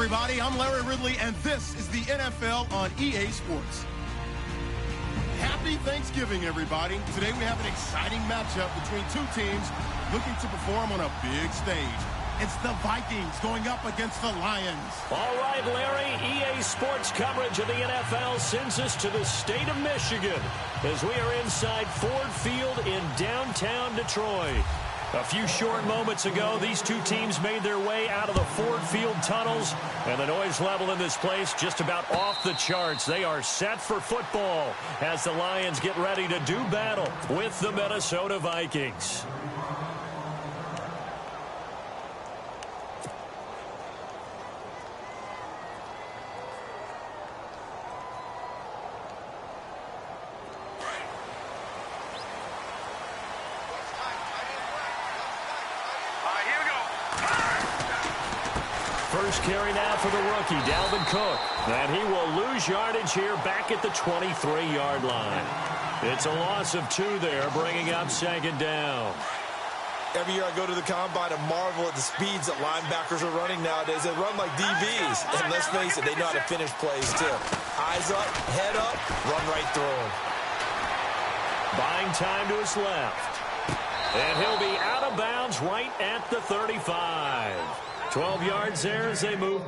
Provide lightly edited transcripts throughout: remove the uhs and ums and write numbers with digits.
everybody. I'm Larry Ridley, and this is the NFL on EA Sports. Happy Thanksgiving, everybody. Today we have an exciting matchup between two teams looking to perform on a big stage. It's the Vikings going up against the Lions. All right, Larry, EA Sports coverage of the NFL sends us to the state of Michigan as we are inside Ford Field in downtown Detroit. A few short moments ago, these two teams made their way out of the Ford Field tunnels, and the noise level in this place just about off the charts. They are set for football as the Lions get ready to do battle with the Minnesota Vikings. First carry now for the rookie, Dalvin Cook. And he will lose yardage here back at the 23-yard line. It's a loss of 2 there, bringing up second down. Every year I go to the combine and marvel at the speeds that linebackers are running nowadays. They run like DBs. And let's face it, they know how to finish plays too. Eyes up, head up, run right through them. Buying time to his left. And he'll be out of bounds right at the 35. 12 yards there as they move.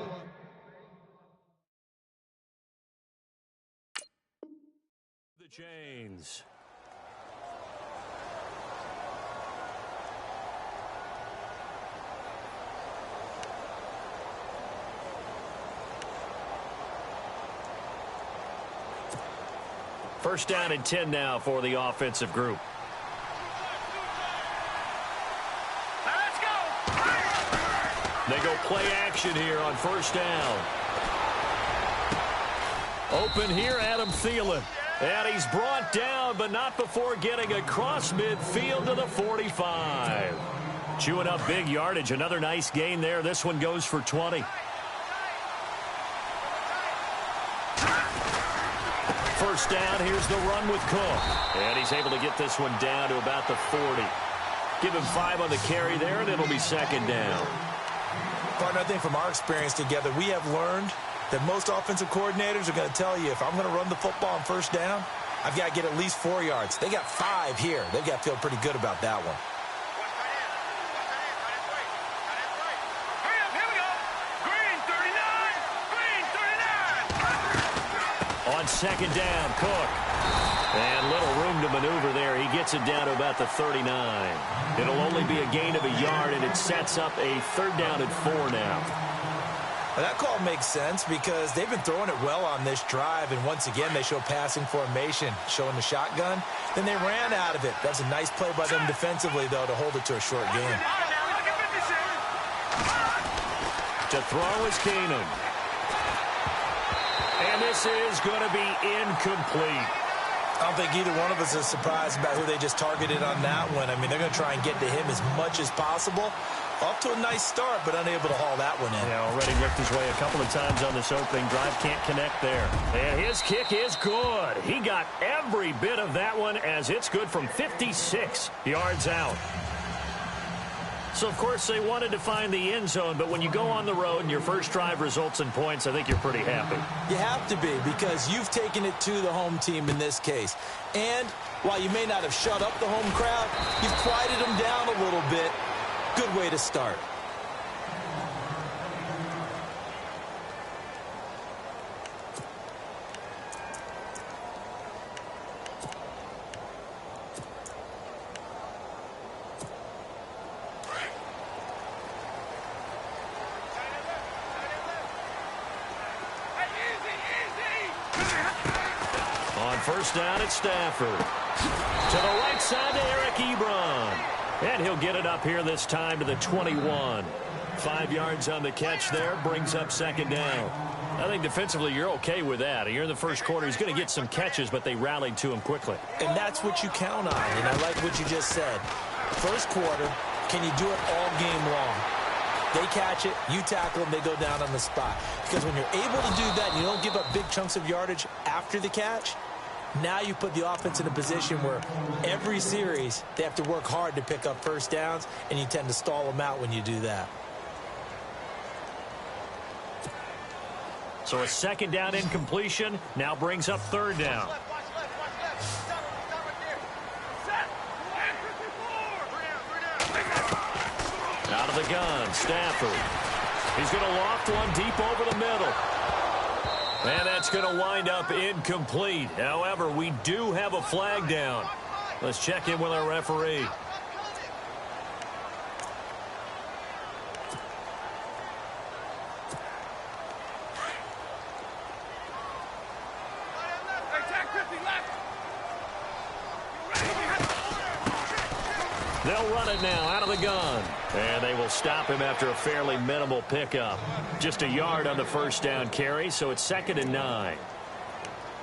The chains. First down and 10 now for the offensive group. They go play action here on first down. Open here, Adam Thielen. And he's brought down, but not before getting across midfield to the 45. Chewing up big yardage. Another nice gain there. This one goes for 20. First down, here's the run with Cook. And he's able to get this one down to about the 40. Give him 5 on the carry there, and it'll be second down. Partner, I think from our experience together, we have learned that most offensive coordinators are going to tell you, if I'm going to run the football on first down, I've got to get at least 4 yards. They got 5 here. They've got to feel pretty good about that one. On second down, Cook. And little room to maneuver there. He gets it down to about the 39. It'll only be a gain of a yard, and it sets up a third down and 4 now. Now that call makes sense because they've been throwing it well on this drive, and once again they show passing formation, showing the shotgun. Then they ran out of it. That's a nice play by them defensively, though, to hold it to a short game. To throw is Keenum. And this is going to be incomplete. I don't think either one of us is surprised about who they just targeted on that one. I mean, they're going to try and get to him as much as possible. Off to a nice start, but unable to haul that one in. Yeah, already looked his way a couple of times on this opening drive. Can't connect there. And his kick is good. He got every bit of that one as it's good from 56 yards out. So, of course, they wanted to find the end zone, but when you go on the road and your first drive results in points, I think you're pretty happy. You have to be, because you've taken it to the home team in this case. And while you may not have shut up the home crowd, you've quieted them down a little bit. Good way to start. First down at Stafford. To the right side to Eric Ebron. And he'll get it up here this time to the 21. 5 yards on the catch there. Brings up second down. I think defensively you're okay with that. You're in the first quarter. He's going to get some catches, but they rallied to him quickly. And that's what you count on. And I like what you just said. First quarter, can you do it all game long? They catch it, you tackle them, they go down on the spot. Because when you're able to do that and you don't give up big chunks of yardage after the catch, now you put the offense in a position where every series they have to work hard to pick up first downs, and you tend to stall them out when you do that. So a second down incompletion now brings up third down. Out of the gun, Stafford. He's going to loft one deep over the middle. And that's going to wind up incomplete. However, we do have a flag down. Let's check in with our referee. They'll run it now out of the gun. And they will stop him after a fairly minimal pickup. Just a yard on the first down carry, so it's 2nd and 9.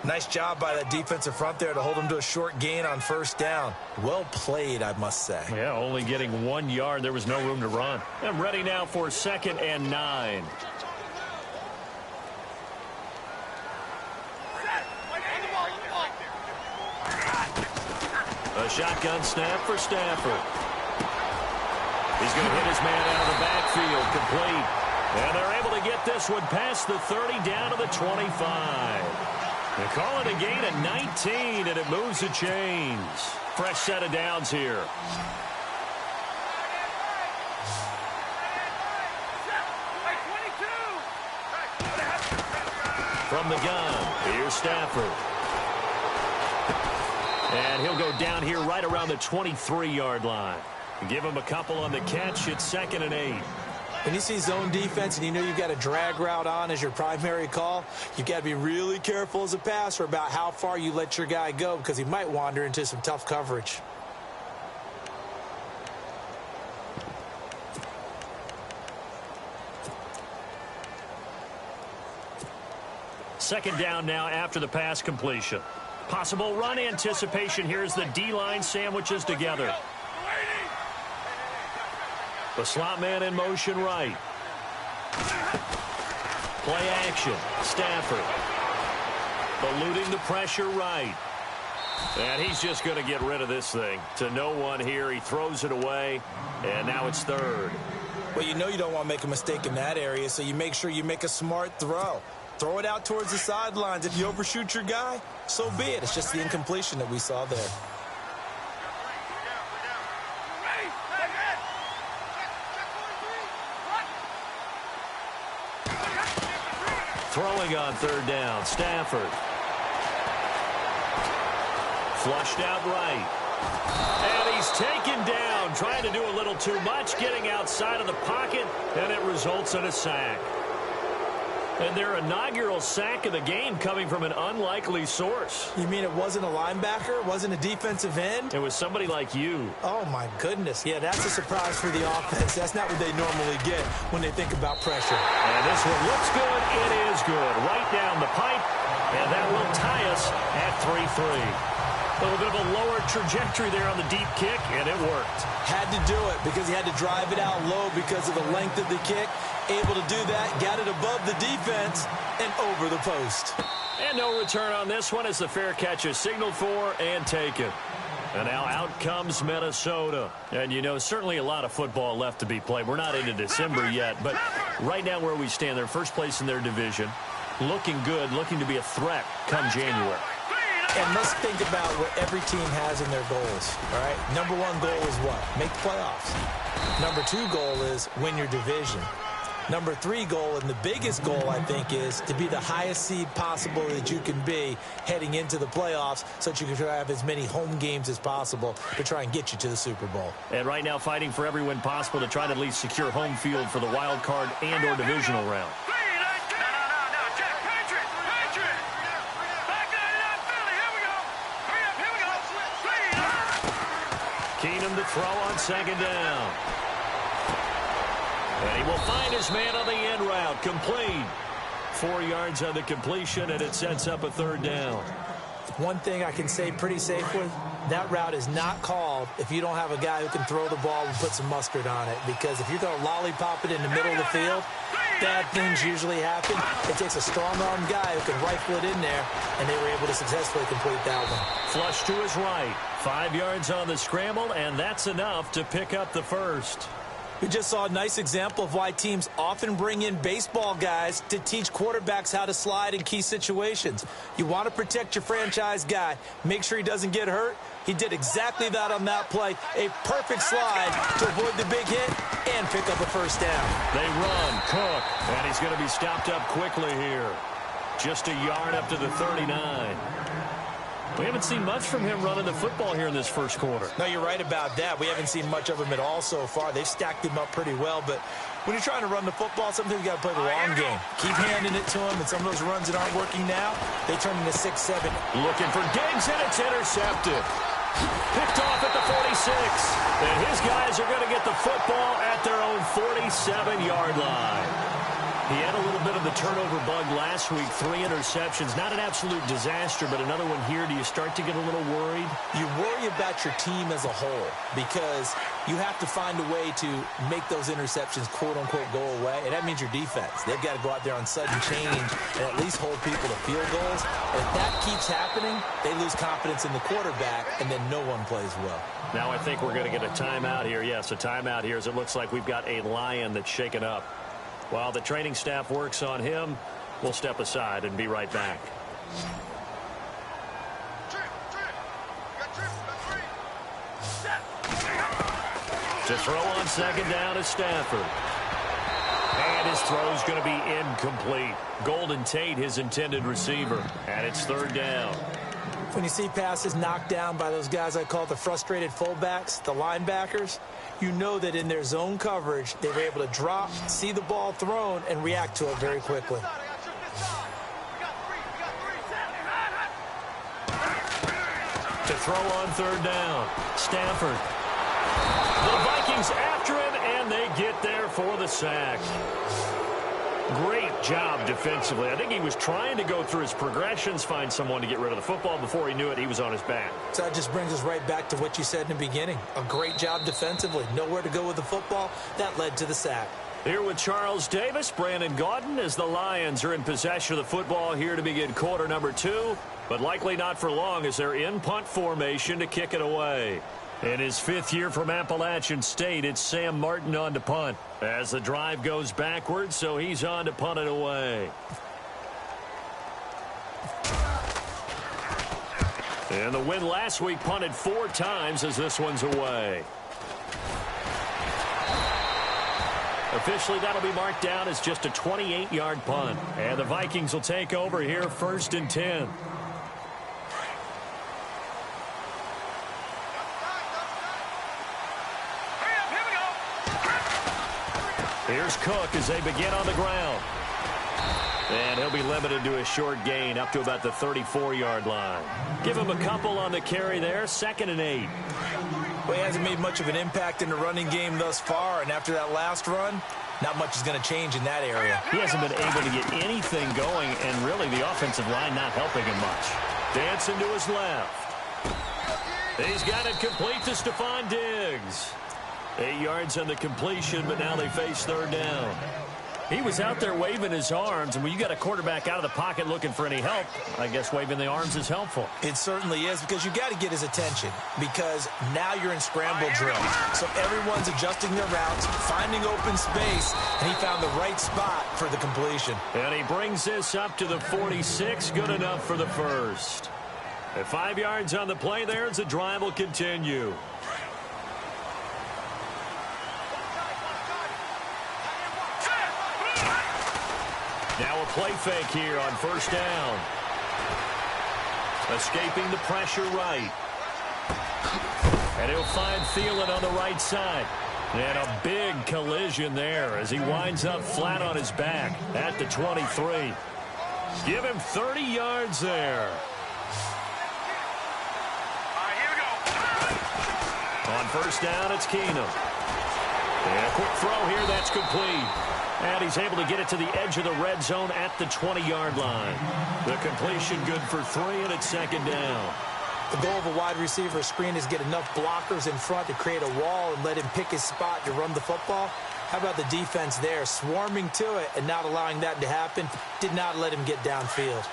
Nice job by that defensive front there to hold him to a short gain on first down. Well played, I must say. Yeah, only getting 1 yard. There was no room to run. And ready now for 2nd and 9. A shotgun snap for Stafford. He's going to hit his man out of the backfield, complete. And they're able to get this one past the 30 down to the 25. They call it a gain of 19, and it moves the chains. Fresh set of downs here. From the gun, here's Stafford. And he'll go down here right around the 23-yard line. Give him a couple on the catch. It's 2nd and 8. When you see zone defense and you know you've got a drag route on as your primary call, you've got to be really careful as a passer about how far you let your guy go because he might wander into some tough coverage. Second down now after the pass completion. Possible run anticipation here as the D-line sandwiches together. The slot man in motion right. Play action. Stafford. Eluding the pressure right. And he's just going to get rid of this thing. To no one here. He throws it away. And now it's 3rd. Well, you know you don't want to make a mistake in that area, so you make sure you make a smart throw. Throw it out towards the sidelines. If you overshoot your guy, so be it. It's just the incompletion that we saw there. Throwing on 3rd down, Stafford. Flushed out right. And he's taken down, trying to do a little too much, getting outside of the pocket, and it results in a sack. And their inaugural sack of the game coming from an unlikely source. You mean it wasn't a linebacker? It wasn't a defensive end? It was somebody like you. Oh, my goodness. Yeah, that's a surprise for the offense. That's not what they normally get when they think about pressure. And this one looks good. It is good. Right down the pipe. And that will tie us at 3-3. A little bit of a lower trajectory there on the deep kick, and it worked. Had to do it because he had to drive it out low because of the length of the kick. Able to do that, got it above the defense and over the post. And no return on this one as the fair catch is signaled for and taken. And now out comes Minnesota. And, you know, certainly a lot of football left to be played. We're not into December yet, but right now where we stand, they're first place in their division. Looking good, looking to be a threat come January. And let's think about what every team has in their goals, all right? Number 1 goal is what? Make the playoffs. Number 2 goal is win your division. Number 3 goal, and the biggest goal, I think, is to be the highest seed possible that you can be heading into the playoffs so that you can have as many home games as possible to try and get you to the Super Bowl. And right now fighting for every win possible to try to at least secure home field for the wild card and or divisional round. Keenum to throw on 2nd down. And he will find his man on the end route. Complete. 4 yards on the completion, and it sets up a 3rd down. One thing I can say pretty safely, that route is not called if you don't have a guy who can throw the ball and put some mustard on it. Because if you're going to lollipop it in the middle of the field, bad things usually happen. It takes a strong-armed guy who can rifle it in there, and they were able to successfully complete that one. Flush to his right. 5 yards on the scramble, and that's enough to pick up the first. We just saw a nice example of why teams often bring in baseball guys to teach quarterbacks how to slide in key situations. You want to protect your franchise guy. Make sure he doesn't get hurt. He did exactly that on that play. A perfect slide to avoid the big hit and pick up a first down. They run. Cook. And he's going to be stopped up quickly here. Just a yard up to the 39. We haven't seen much from him running the football here in this first quarter. No, you're right about that. We haven't seen much of him at all so far. They've stacked him up pretty well, but when you're trying to run the football, sometimes you got to play the long game. Keep handing it to him, and some of those runs that aren't working now, they turn into 6-7. Looking for Diggs, and it's intercepted. Picked off at the 46. And his guys are going to get the football at their own 47-yard line. He had a little bit of the turnover bug last week, 3 interceptions. Not an absolute disaster, but another one here. Do you start to get a little worried? You worry about your team as a whole because you have to find a way to make those interceptions, quote-unquote, go away, and that means your defense. They've got to go out there on sudden change and at least hold people to field goals. And if that keeps happening, they lose confidence in the quarterback, and then no one plays well. Now I think we're going to get a timeout here. Yes, a timeout here as it looks like we've got a Lion that's shaken up. While the training staff works on him, we'll step aside and be right back. To throw on second down is Stafford. And his throw's going to be incomplete. Golden Tate, his intended receiver. And it's third down. When you see passes knocked down by those guys I call the frustrated fullbacks, the linebackers, you know that in their zone coverage, they were able to drop, see the ball thrown, and react to it very quickly. To throw on third down, Stafford. The Vikings after him, and they get there for the sack. Great job defensively. I think he was trying to go through his progressions, find someone to get rid of the football. Before he knew it, he was on his back. So that just brings us right back to what you said in the beginning. A great job defensively. Nowhere to go with the football. That led to the sack. Here with Charles Davis, Brandon Gaudin, as the Lions are in possession of the football here to begin quarter number 2. But likely not for long as they're in punt formation to kick it away. In his 5th year from Appalachian State, it's Sam Martin on to punt. As the drive goes backwards, so he's on to punt it away. And the win last week punted 4 times as this one's away. Officially, that'll be marked down as just a 28-yard punt. And the Vikings will take over here 1st and 10. Here's Cook as they begin on the ground. And he'll be limited to a short gain up to about the 34-yard line. Give him a couple on the carry there, 2nd and 8. Well, he hasn't made much of an impact in the running game thus far, and after that last run, not much is going to change in that area. He hasn't been able to get anything going, and really the offensive line not helping him much. Dancing to his left. He's got it complete to Stephon Diggs. 8 yards on the completion, but now they face third down. He was out there waving his arms, and when you got a quarterback out of the pocket looking for any help, I guess waving the arms is helpful. It certainly is, because you got to get his attention, because now you're in scramble drill. So everyone's adjusting their routes, finding open space, and he found the right spot for the completion. And he brings this up to the 46, good enough for the first. At 5 yards on the play there as the drive will continue. Now a play fake here on first down. Escaping the pressure right. And he'll find Thielen on the right side. And a big collision there as he winds up flat on his back at the 23. Give him 30 yards there. All right, here we go. On first down, it's Keenum. And a quick throw here, that's complete. And he's able to get it to the edge of the red zone at the 20-yard line. The completion good for 3, and it's 2nd down. The goal of a wide receiver screen is get enough blockers in front to create a wall and let him pick his spot to run the football. How about the defense there, swarming to it and not allowing that to happen? Did not let him get downfield.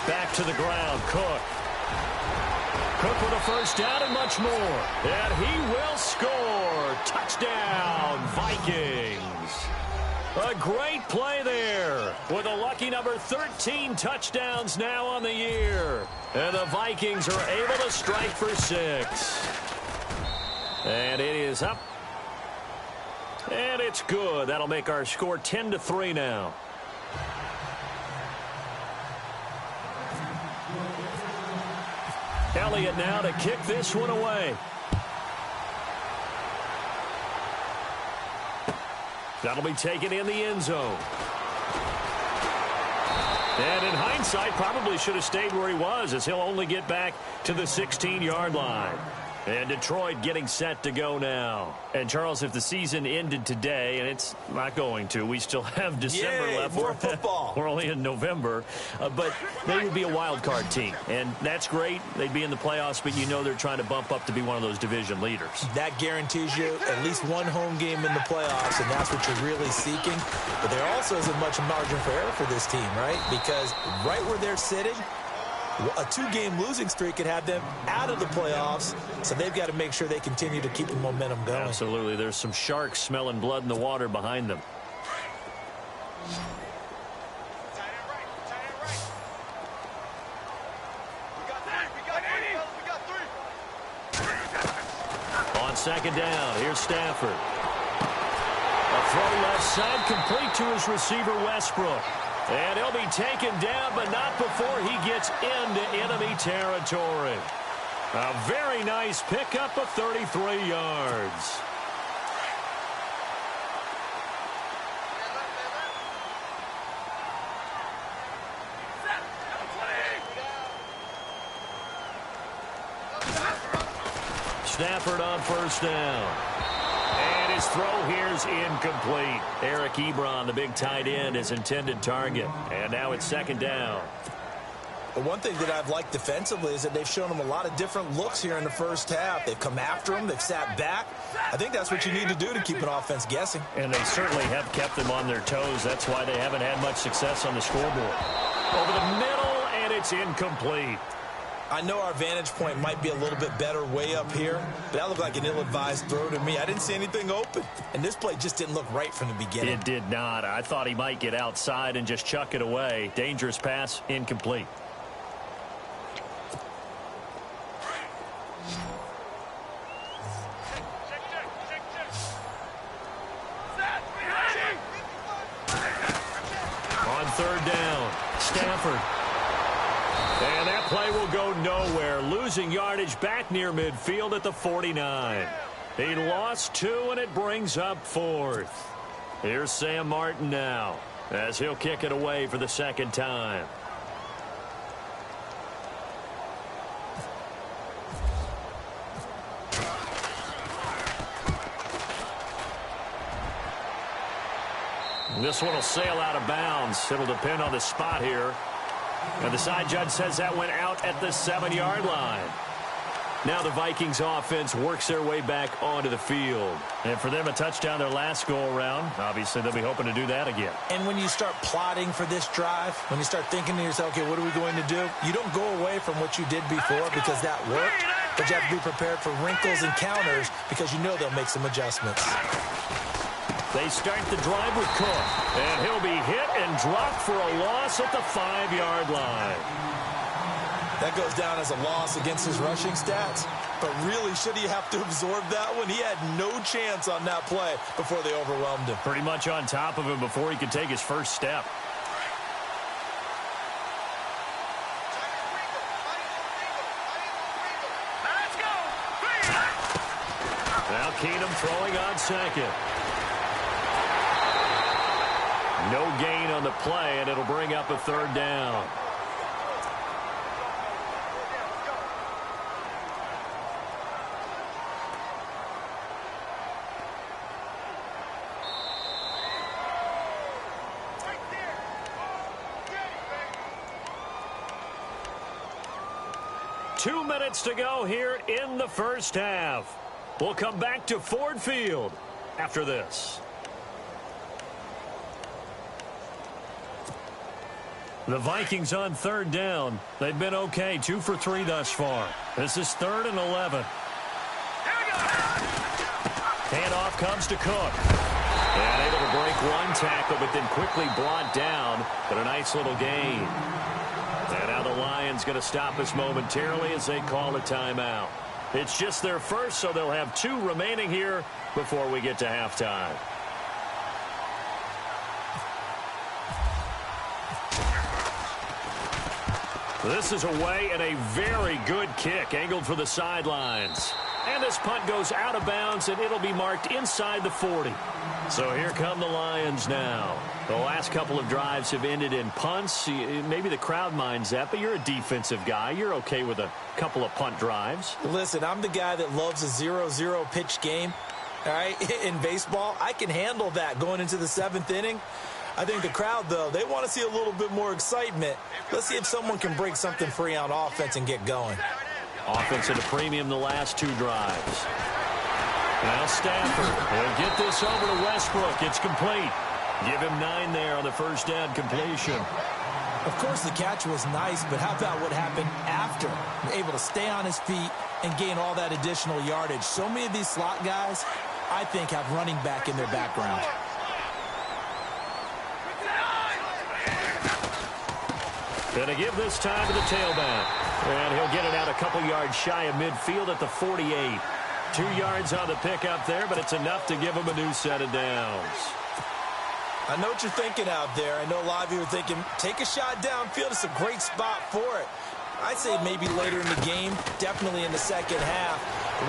Back to the ground, Cook. Cook with a first down and much more. And he will score. Touchdown, Vikings. A great play there with a lucky number 13 touchdowns now on the year. And the Vikings are able to strike for 6. And it is up. And it's good. That'll make our score 10-3 now. Elliott now to kick this one away. That'll be taken in the end zone. And in hindsight, probably should have stayed where he was, as he'll only get back to the 16-yard line. And Detroit getting set to go now. And, Charles, if the season ended today, and it's not going to, we still have December left. More football. We're only in November. But they would be a wild card team. And that's great. They'd be in the playoffs, but you know they're trying to bump up to be one of those division leaders. That guarantees you at least one home game in the playoffs, and that's what you're really seeking. But there also isn't much margin for error for this team, right? Because right where they're sitting, a 2-game losing streak could have them out of the playoffs, so they've got to make sure they continue to keep the momentum going. Absolutely. There's some sharks smelling blood in the water behind them. On second down, here's Stafford. A throw left side, complete to his receiver, Westbrook. And he'll be taken down, but not before he gets into enemy territory. A very nice pickup of 33 yards. Stafford on first down. And his throw here's incomplete. Eric Ebron, the big tight end, his intended target. And now it's second down. The one thing that I've liked defensively is that they've shown him a lot of different looks here in the first half. They've come after him. They've sat back. I think that's what you need to do to keep an offense guessing. And they certainly have kept them on their toes. That's why they haven't had much success on the scoreboard. Over the middle, and it's incomplete. I know our vantage point might be a little bit better way up here, but that looked like an ill-advised throw to me. I didn't see anything open, and this play just didn't look right from the beginning. It did not. I thought he might get outside and just chuck it away. Dangerous pass, incomplete. On third down, Stafford. And that play will go nowhere. Losing yardage back near midfield at the 49. He lost 2, and it brings up 4th. Here's Sam Martin now, as he'll kick it away for the second time. This one will sail out of bounds. It'll depend on the spot here. And the side judge says that went out at the 7-yard line. Now the Vikings offense works their way back onto the field. And for them, a touchdown their last go-around. Obviously, they'll be hoping to do that again. And when you start plotting for this drive, when you start thinking to yourself, okay, what are we going to do? You don't go away from what you did before because that worked. But you have to be prepared for wrinkles and counters because you know they'll make some adjustments. They start the drive with Cook. And he'll be hit and dropped for a loss at the 5-yard line. That goes down as a loss against his rushing stats. But really, should he have to absorb that one? He had no chance on that play before they overwhelmed him. Pretty much on top of him before he could take his first step. Let's go! Now Keenum throwing on second. No gain on the play, and it'll bring up a third down. Two minutes to go here in the first half. We'll come back to Ford Field after this. The Vikings on third down. They've been okay, 2 for 3 thus far. This is 3rd and 11. Handoff comes to Cook. And able to break one tackle, but then quickly brought down. But a nice little gain. And now the Lions going to stop us momentarily as they call a timeout. It's just their first, so they'll have 2 remaining here before we get to halftime. This is away and a very good kick angled for the sidelines. And this punt goes out of bounds, and it'll be marked inside the 40. So here come the Lions now. The last couple of drives have ended in punts. Maybe the crowd minds that, but you're a defensive guy. You're okay with a couple of punt drives. Listen, I'm the guy that loves a 0-0 pitch game. All right, in baseball, I can handle that going into the 7th inning. I think the crowd, though, they want to see a little bit more excitement. Let's see if someone can break something free on offense and get going. Offense at a premium the last 2 drives. Now Stafford will get this over to Westbrook. It's complete. Give him 9 there on the first down completion. Of course, the catch was nice, but how about what happened after? Able to stay on his feet and gain all that additional yardage. So many of these slot guys, I think, have running back in their background. Gonna give this time to the tailback. And he'll get it out a couple yards shy of midfield at the 48. 2 yards on the pickup there, but it's enough to give him a new set of downs. I know what you're thinking out there. I know a lot of you are thinking, take a shot downfield. It's a great spot for it. I'd say maybe later in the game, definitely in the second half.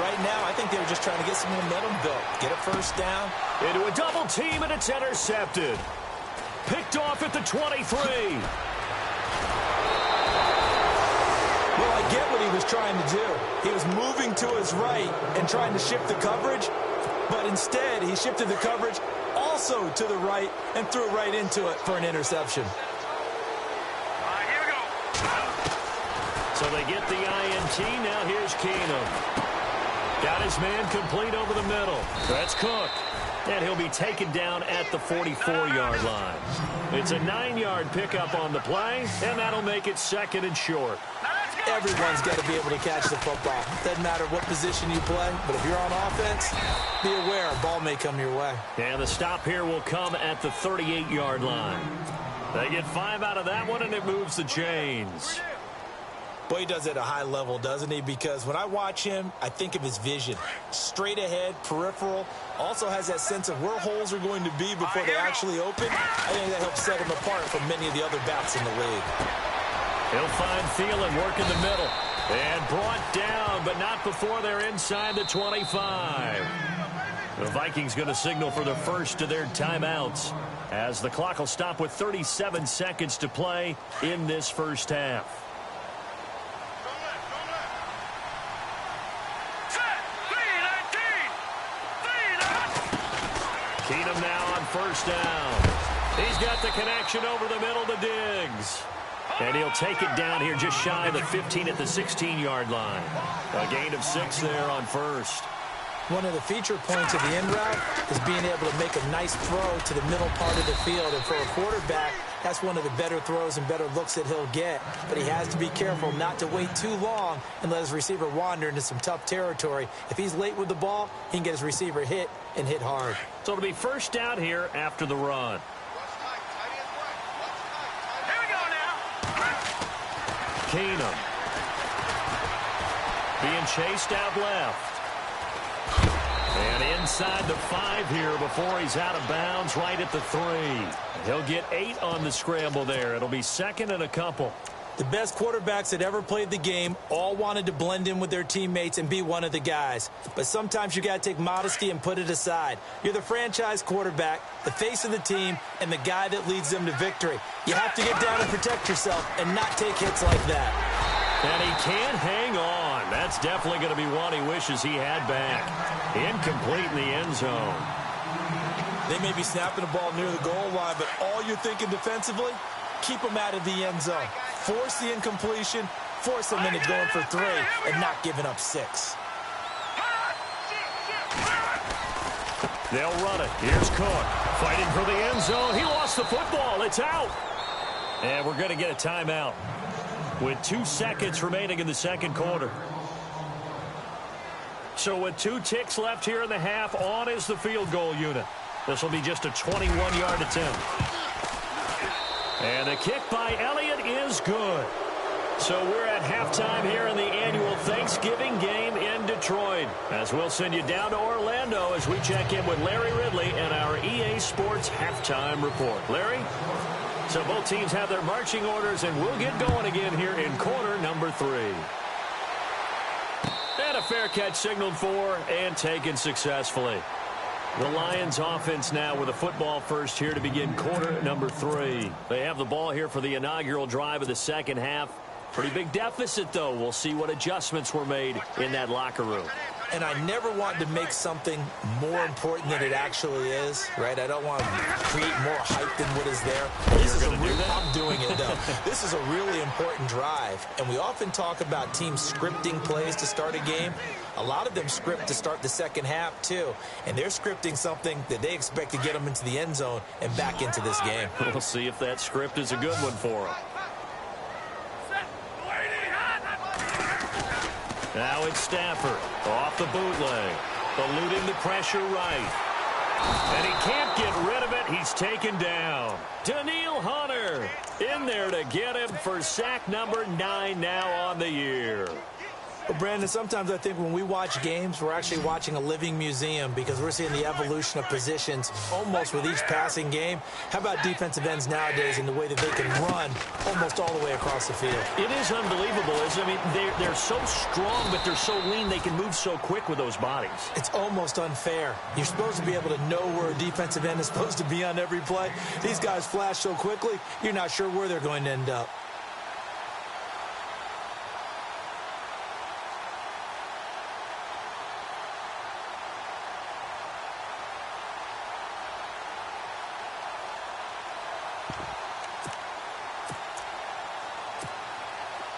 Right now, I think they were just trying to get some momentum built. Get a first down. Into a double team, and it's intercepted. Picked off at the 23. Well, I get what he was trying to do. He was moving to his right and trying to shift the coverage, but instead he shifted the coverage also to the right and threw right into it for an interception. Here we go. So they get the INT. Now here's Keenum. Got his man complete over the middle. That's Cook. And he'll be taken down at the 44-yard line. It's a 9-yard pickup on the play, and that'll make it 2nd and short. Everyone's got to be able to catch the football. Doesn't matter what position you play, but if you're on offense, be aware a ball may come your way. And the stop here will come at the 38-yard line. They get 5 out of that one, and it moves the chains. Boy, he does it at a high level, doesn't he? Because when I watch him, I think of his vision. Straight ahead, peripheral. Also has that sense of where holes are going to be before they actually open. I think that helps set him apart from many of the other backs in the league. He'll find Thielen work in the middle. And brought down, but not before they're inside the 25. The Vikings going to signal for the first of their timeouts as the clock will stop with 37 seconds to play in this first half. Keenum now on first down. He's got the connection over the middle to Diggs. And he'll take it down here just shy of the 15 at the 16-yard line. A gain of 6 there on first. One of the feature points of the end route is being able to make a nice throw to the middle part of the field. And for a quarterback, that's one of the better throws and better looks that he'll get. But he has to be careful not to wait too long and let his receiver wander into some tough territory. If he's late with the ball, he can get his receiver hit and hit hard. So it'll be first down here after the run. Keenum being chased out left. And inside the 5 here before he's out of bounds right at the 3. He'll get 8 on the scramble there. It'll be 2nd and a couple. The best quarterbacks that ever played the game all wanted to blend in with their teammates and be one of the guys. But sometimes you got to take modesty and put it aside. You're the franchise quarterback, the face of the team, and the guy that leads them to victory. You have to get down and protect yourself and not take hits like that. And he can't hang on. That's definitely going to be one he wishes he had back. Incomplete in the end zone. They may be snapping the ball near the goal line, but all you're thinking defensively, keep them out of the end zone. Force the incompletion, force them into going for 3, and not giving up 6. They'll run it. Here's Cook fighting for the end zone. He lost the football. It's out. And we're going to get a timeout with 2 seconds remaining in the second quarter. So with 2 ticks left here in the half, on is the field goal unit. This will be just a 21-yard attempt. And the kick by Elliott is good. So we're at halftime here in the annual Thanksgiving game in Detroit. As we'll send you down to Orlando as we check in with Larry Ridley and our EA Sports halftime report. Larry? So both teams have their marching orders, and we'll get going again here in quarter number 3. And a fair catch signaled for and taken successfully. The Lions offense now with a football first here to begin quarter number 3. They have the ball here for the inaugural drive of the second half. Pretty big deficit, though. We'll see what adjustments were made in that locker room. And I never want to make something more important than it actually is, right? I don't want to create more hype than what is there. I'm doing it, though. This is a really important drive. And we often talk about teams scripting plays to start a game. A lot of them script to start the second half, too. And they're scripting something that they expect to get them into the end zone and back into this game. We'll see if that script is a good one for them. Now it's Stafford off the bootleg, eluding the pressure right. And he can't get rid of it. He's taken down. Daniil Hunter in there to get him for sack number 9 now on the year. Well, Brandon, sometimes I think when we watch games, we're actually watching a living museum because we're seeing the evolution of positions almost with each passing game. How about defensive ends nowadays and the way that they can run almost all the way across the field? It is unbelievable, isn't it? I mean, they're so strong, but they're so lean, they can move so quick with those bodies. It's almost unfair. You're supposed to be able to know where a defensive end is supposed to be on every play. These guys flash so quickly, you're not sure where they're going to end up.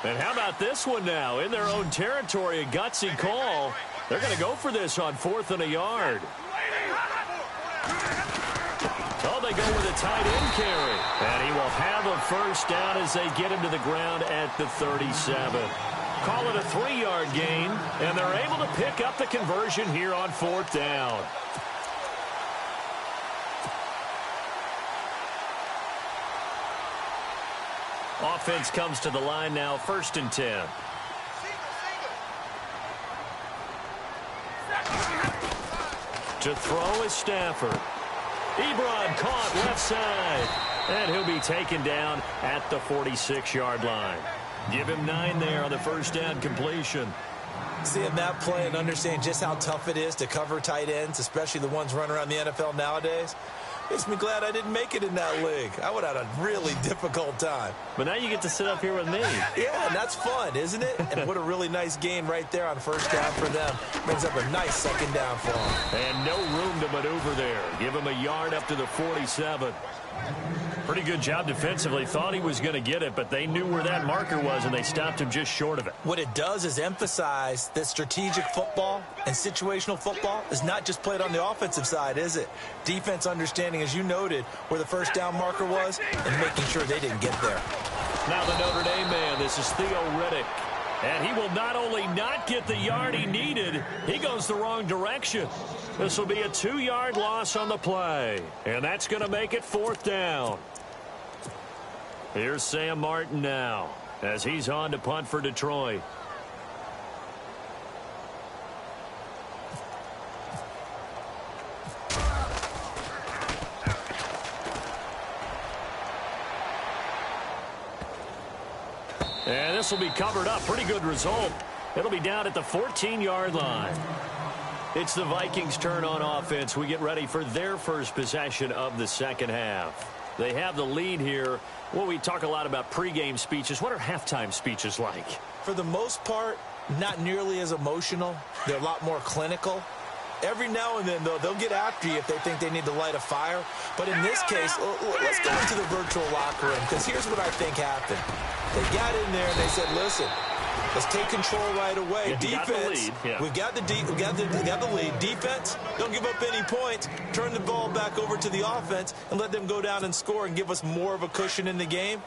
And how about this one now? In their own territory, a gutsy call. They're going to go for this on 4th and a yard. Oh, they go with a tight end carry. And he will have a first down as they get him to the ground at the 37. Call it a 3-yard gain, and they're able to pick up the conversion here on 4th down. Offense comes to the line now, 1st and 10. To throw is Stafford. Ebron caught left side. And he'll be taken down at the 46-yard line. Give him 9 there on the first down completion. Seeing that play and understanding just how tough it is to cover tight ends, especially the ones running around the NFL nowadays, makes me glad I didn't make it in that league. I would have had a really difficult time. But now you get to sit up here with me. Yeah, and that's fun, isn't it? And what a really nice gain right there on first down for them. Brings up a nice second down for them. And no room to maneuver there. Give him a yard up to the 47. Pretty good job defensively. Thought he was going to get it, but they knew where that marker was, and they stopped him just short of it. What it does is emphasize that strategic football and situational football is not just played on the offensive side, is it? Defense understanding, as you noted, where the first down marker was and making sure they didn't get there. Now the Notre Dame man, this is Theo Riddick. And he will not only not get the yard he needed, he goes the wrong direction. This will be a 2-yard loss on the play. And that's going to make it 4th down. Here's Sam Martin now as he's on to punt for Detroit. And this will be covered up. Pretty good result. It'll be down at the 14-yard line. It's the Vikings' turn on offense. We get ready for their first possession of the second half. They have the lead here. Well, we talk a lot about pregame speeches. What are halftime speeches like? For the most part, not nearly as emotional. They're a lot more clinical. Every now and then, though, they'll get after you if they think they need to light a fire. But in this case, let's go into the virtual locker room, because here's what I think happened. They got in there and they said, listen, let's take control right away. Defense, we've got the lead. Defense, don't give up any points. Turn the ball back over to the offense and let them go down and score and give us more of a cushion in the game.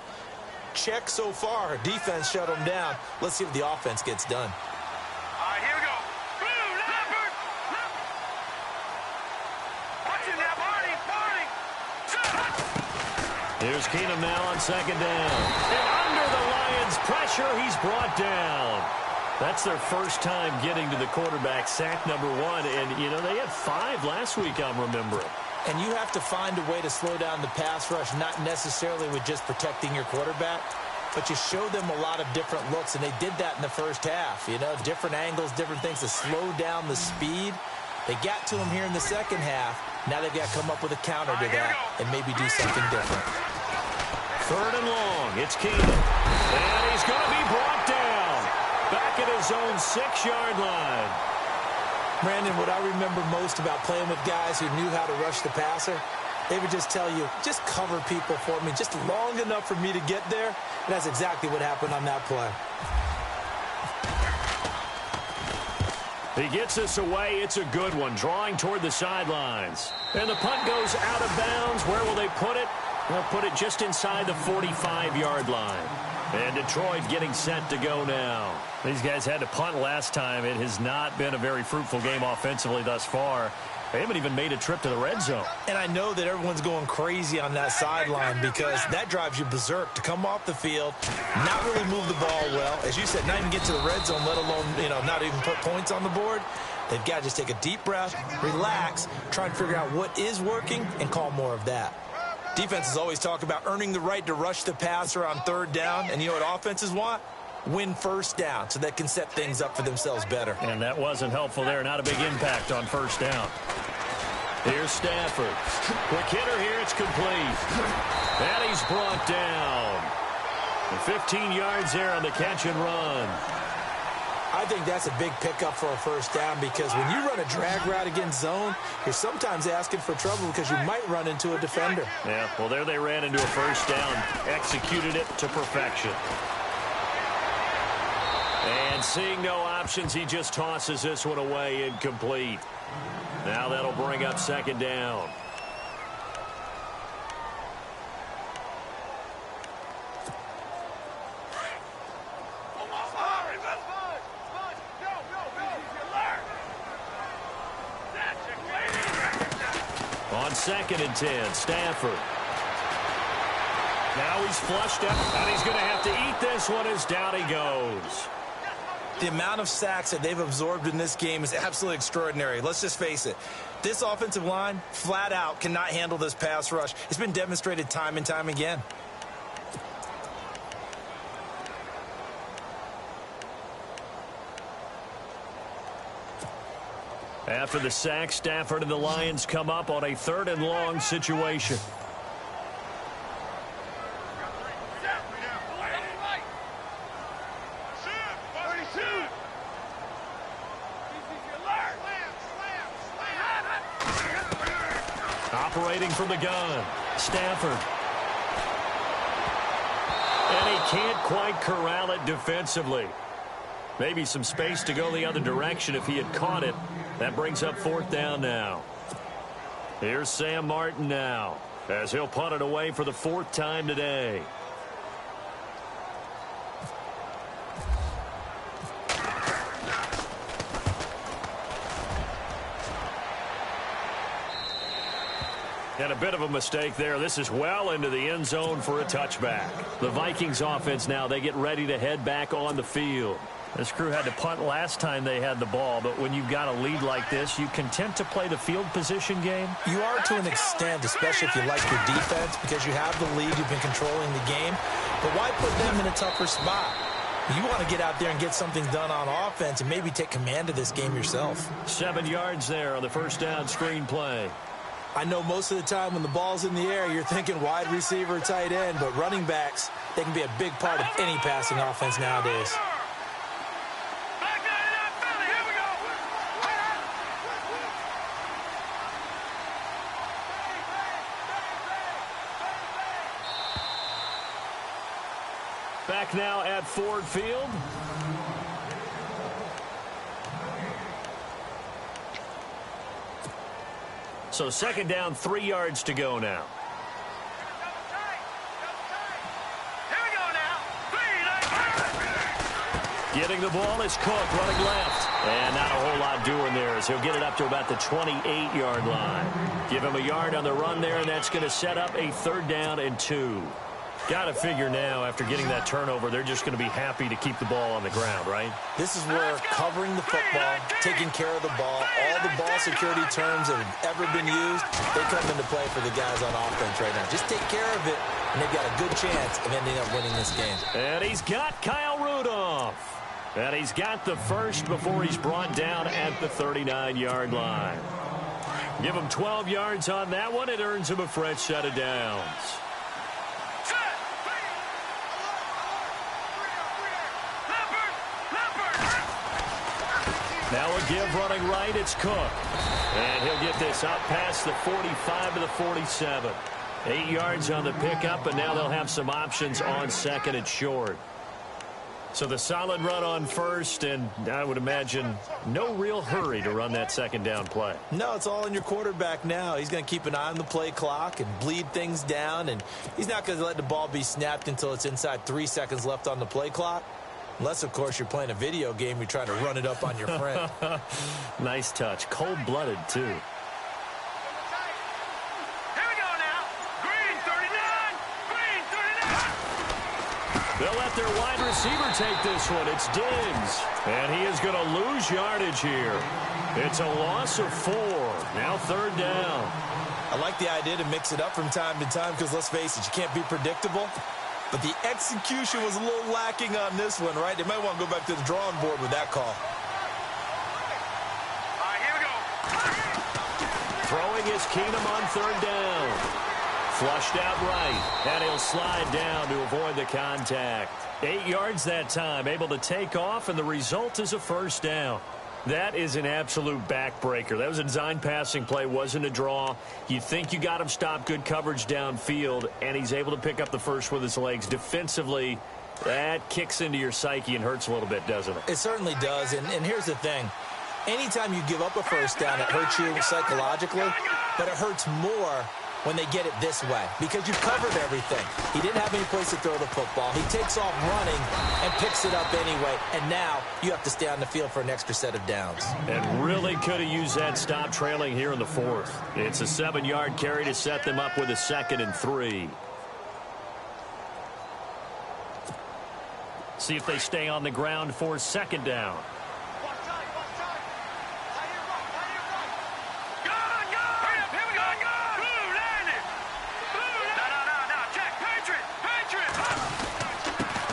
check so far. Defense shut them down. Let's see if the offense gets done. All right, here we go. Watch it now, party. Here's Keenum now on second down. And under the Lions' pressure, he's brought down. That's their first time getting to the quarterback, sack number 1. And, you know, they had 5 last week, I'm remembering. And you have to find a way to slow down the pass rush, not necessarily with just protecting your quarterback, but you show them a lot of different looks, and they did that in the first half. You know, different angles, different things to slow down the speed. They got to him here in the second half. Now they've got to come up with a counter to that and maybe do something different. Third and long. It's Keenum. And he's going to be brought down. Back at his own 6-yard line. Brandon, what I remember most about playing with guys who knew how to rush the passer, they would just tell you, just cover people for me, just long enough for me to get there. And that's exactly what happened on that play. He gets this away. It's a good one, drawing toward the sidelines. And the punt goes out of bounds. Where will they put it? They'll put it just inside the 45-yard line. And Detroit getting set to go now. These guys had to punt last time. It has not been a very fruitful game offensively thus far. They haven't even made a trip to the red zone. And I know that everyone's going crazy on that sideline because that drives you berserk to come off the field, not really move the ball well. As you said, not even get to the red zone, let alone, you know, not even put points on the board. They've got to just take a deep breath, relax, try and figure out what is working and call more of that. Defenses always talk about earning the right to rush the passer on third down. And you know what offenses want? Win first down so they can set things up for themselves better. And that wasn't helpful there. Not a big impact on first down. Here's Stafford. Quick hitter here. It's complete. And he's brought down. And 15 yards there on the catch and run. I think that's a big pickup for a first down because when you run a drag route against zone, you're sometimes asking for trouble because you might run into a defender. Yeah, well, there they ran into a first down. Executed it to perfection. And seeing no options, he just tosses this one away incomplete. Now that'll bring up second down. On 2nd and 10, Stafford. Now he's flushed out, and he's going to have to eat this one as down he goes. The amount of sacks that they've absorbed in this game is absolutely extraordinary. Let's just face it. This offensive line, flat out, cannot handle this pass rush. It's been demonstrated time and time again. After the sack, Stafford and the Lions come up on a 3rd and long situation. Operating from the gun, Stafford. And he can't quite corral it defensively. Maybe some space to go the other direction if he had caught it. That brings up 4th down now. Here's Sam Martin now, as he'll punt it away for the 4th time today. And a bit of a mistake there. This is well into the end zone for a touchback. The Vikings offense now, they get ready to head back on the field. This crew had to punt last time they had the ball, but when you've got a lead like this, you content to play the field position game? You are to an extent, especially if you like your defense, because you have the lead, you've been controlling the game. But why put them in a tougher spot? You want to get out there and get something done on offense and maybe take command of this game yourself. 7 yards there on the first down screen play. I know most of the time when the ball's in the air, you're thinking wide receiver, tight end, but running backs, they can be a big part of any passing offense nowadays. Back now at Ford Field. So 2nd down, 3 yards to go now. Here we go now. Getting the ball is Cook running left. And not a whole lot doing there as he'll get it up to about the 28-yard line. Give him a yard on the run there, and that's going to set up a 3rd down and 2. Got to figure now, after getting that turnover, they're just going to be happy to keep the ball on the ground, right? This is where covering the football, taking care of the ball, all the ball security terms that have ever been used, they come into play for the guys on offense right now. Just take care of it, and they've got a good chance of ending up winning this game. And he's got Kyle Rudolph. And he's got the first before he's brought down at the 39-yard line. Give him 12 yards on that one. It earns him a fresh set of downs. Now a give running right, it's Cook. And he'll get this out past the 45 to the 47. 8 yards on the pickup, and now they'll have some options on 2nd and short. So the solid run on 1st, and I would imagine no real hurry to run that 2nd down play. No, it's all in your quarterback now. He's going to keep an eye on the play clock and bleed things down, and he's not going to let the ball be snapped until it's inside 3 seconds left on the play clock. Unless, of course, you're playing a video game, you're trying to run it up on your friend. Nice touch. Cold-blooded, too. Here we go now. Green 39. Green 39. They'll let their wide receiver take this one. It's Diggs. And he is going to lose yardage here. It's a loss of 4. Now 3rd down. I like the idea to mix it up from time to time because, let's face it, you can't be predictable. But the execution was a little lacking on this one, right? They might want to go back to the drawing board with that call. All right, here we go. Throwing is Keenum on 3rd down. Flushed out right, and he'll slide down to avoid the contact. 8 yards that time, able to take off, and the result is a 1st down. That is an absolute backbreaker. That was a design passing play, wasn't a draw. You think you got him stopped, good coverage downfield, and he's able to pick up the first with his legs. Defensively, that kicks into your psyche and hurts a little bit, doesn't it? It certainly does, and here's the thing. Anytime you give up a 1st down, it hurts you psychologically, but it hurts more when they get it this way because you've covered everything. He didn't have any place to throw the football. He takes off running and picks it up anyway, and now you have to stay on the field for an extra set of downs. And really could have used that stop trailing here in the 4th. It's a 7-yard carry to set them up with a 2nd and 3. See if they stay on the ground for 2nd down.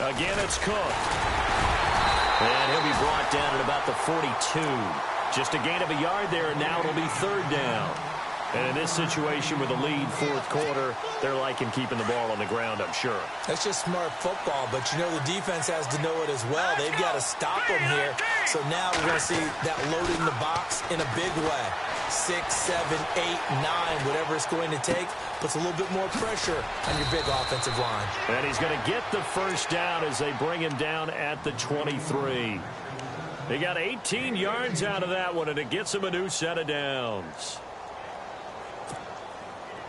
Again, it's Cook. And he'll be brought down at about the 42. Just a gain of a yard there, and now it'll be 3rd down. And in this situation with a lead 4th quarter, they're liking keeping the ball on the ground, I'm sure. That's just smart football, but you know the defense has to know it as well. They've got to stop them here. So now we're going to see that loading the box in a big way. 6, 7, 8, 9, whatever it's going to take, puts a little bit more pressure on your big offensive line. And he's going to get the 1st down as they bring him down at the 23. They got 18 yards out of that one, and it gets him a new set of downs.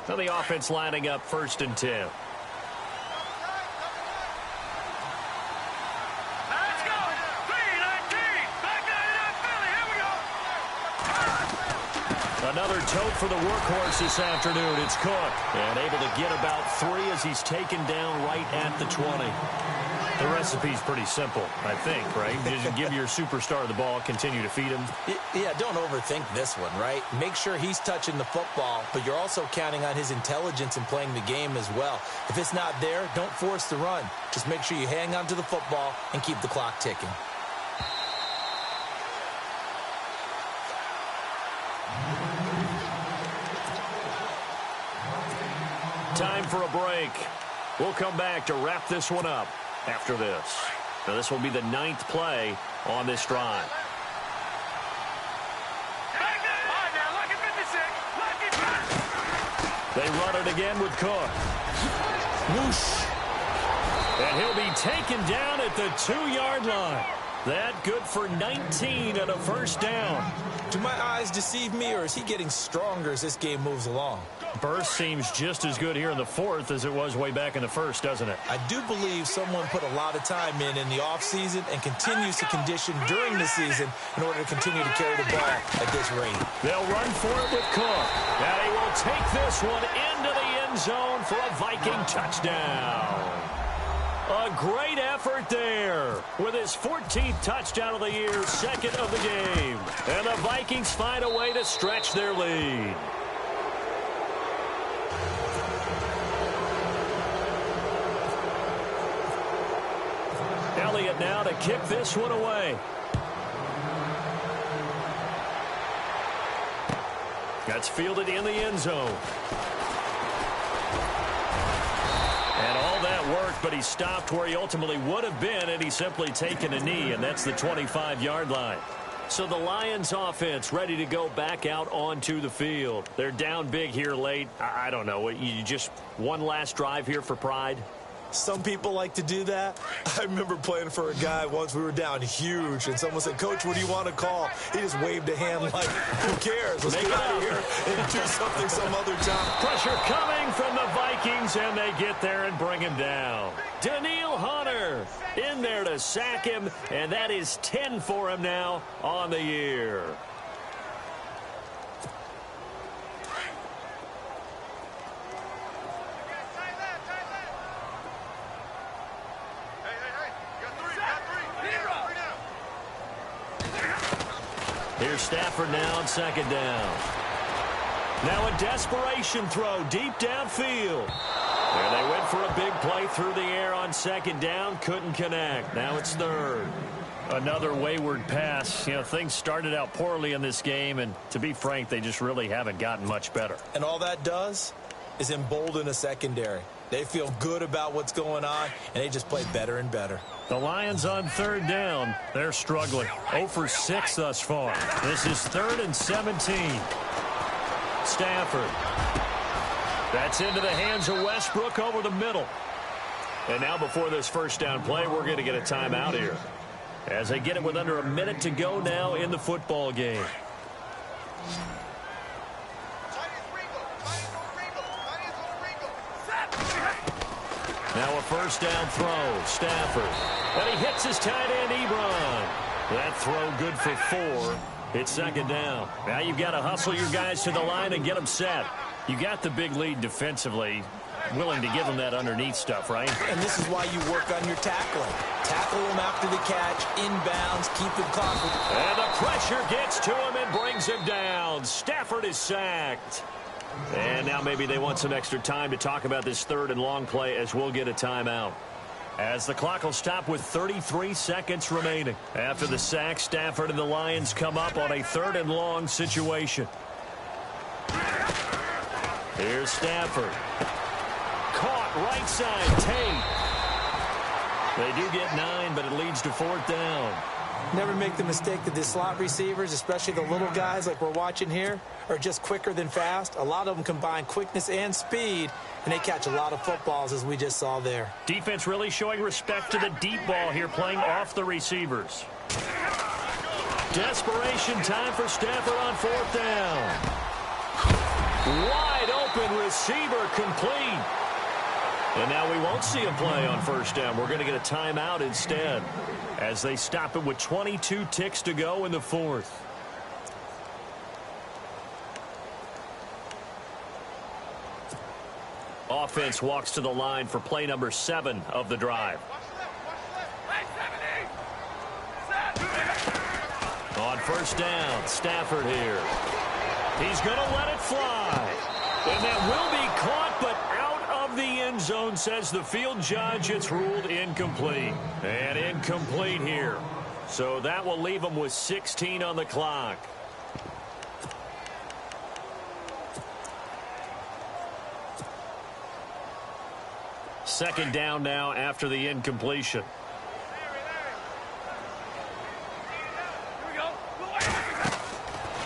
Now the offense lining up 1st and 10. Let's go. 3-19. Back 99 Philly. Here we go. Another tote for the workhorse this afternoon. It's Cook. And able to get about 3 as he's taken down right at the 20. The recipe's pretty simple, I think, right? Just give your superstar the ball, continue to feed him. Yeah, don't overthink this one, right? Make sure he's touching the football, but you're also counting on his intelligence in playing the game as well. If it's not there, don't force the run. Just make sure you hang on to the football and keep the clock ticking. Time for a break. We'll come back to wrap this one up after this. Now, this will be the 9th play on this drive. They run it again with Cook. Whoosh. And he'll be taken down at the 2-yard line. That good for 19 and a first down. Do my eyes deceive me, or is he getting stronger as this game moves along? Burst seems just as good here in the fourth as it was way back in the first, doesn't it? I do believe someone put a lot of time in the offseason and continues to condition during the season in order to continue to carry the ball at this rate. They'll run for it with Cook. And he will take this one into the end zone for a Viking touchdown. A great effort there with his 14th touchdown of the year, second of the game. And the Vikings find a way to stretch their lead. Elliott now to kick this one away. That's fielded in the end zone. And all that worked, but he stopped where he ultimately would have been had he simply taken a knee, and that's the 25-yard line. So the Lions offense ready to go back out onto the field. They're down big here late. I don't know. You just one last drive here for pride? Some people like to do that. I remember playing for a guy once. We were down huge, and someone said, "Coach, what do you want to call?" He just waved a hand like, "Who cares? Let's get out of here and do something some other time." Pressure coming from the Vikings, and they get there and bring him down. Daniil Hunter in there to sack him, and that is 10 for him now on the year. Here's Stafford now on second down. Now a desperation throw deep downfield. And they went for a big play through the air on second down. Couldn't connect. Now it's third. Another wayward pass. You know, things started out poorly in this game, and to be frank, they just really haven't gotten much better. And all that does is embolden a secondary. They feel good about what's going on, and they just play better and better. The Lions on third down. They're struggling. 0 for 6 thus far. This is 3rd and 17. Stafford. That's into the hands of Westbrook over the middle. And now before this first down play, we're going to get a timeout here, as they get it with under a minute to go now in the football game. Now a first down throw. Stafford. And he hits his tight end, Ebron. That throw good for 4. It's second down. Now you've got to hustle your guys to the line and get them set. You got the big lead defensively. Willing to give them that underneath stuff, right? And this is why you work on your tackling. Tackle them after the catch, inbounds, keep them confident. And the pressure gets to him and brings him down. Stafford is sacked. And now maybe they want some extra time to talk about this 3rd and long play, as we'll get a timeout. As the clock will stop with 33 seconds remaining. After the sack, Stafford and the Lions come up on a 3rd and long situation. Here's Stafford. Caught right side, Tate. They do get 9, but it leads to 4th down. Never make the mistake that the slot receivers, especially the little guys like we're watching here, are just quicker than fast. A lot of them combine quickness and speed, and they catch a lot of footballs, as we just saw there. Defense really showing respect to the deep ball here, playing off the receivers. Desperation time for Stafford on 4th down. Wide open receiver, complete. And now we won't see a play on 1st down. We're going to get a timeout instead, as they stop it with 22 ticks to go in the 4th. Offense walks to the line for play number 7 of the drive. On 1st down, Stafford here. He's going to let it fly. And that will be caught, but out of the end zone, says the field judge. It's ruled incomplete. And incomplete here. So that will leave them with 16 on the clock. Second down now after the incompletion.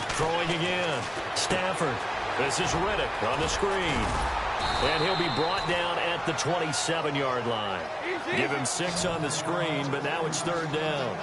Throwing again. Stafford. This is Riddick on the screen. And he'll be brought down at at the 27-yard line. Give him 6 on the screen, but now it's 3rd down.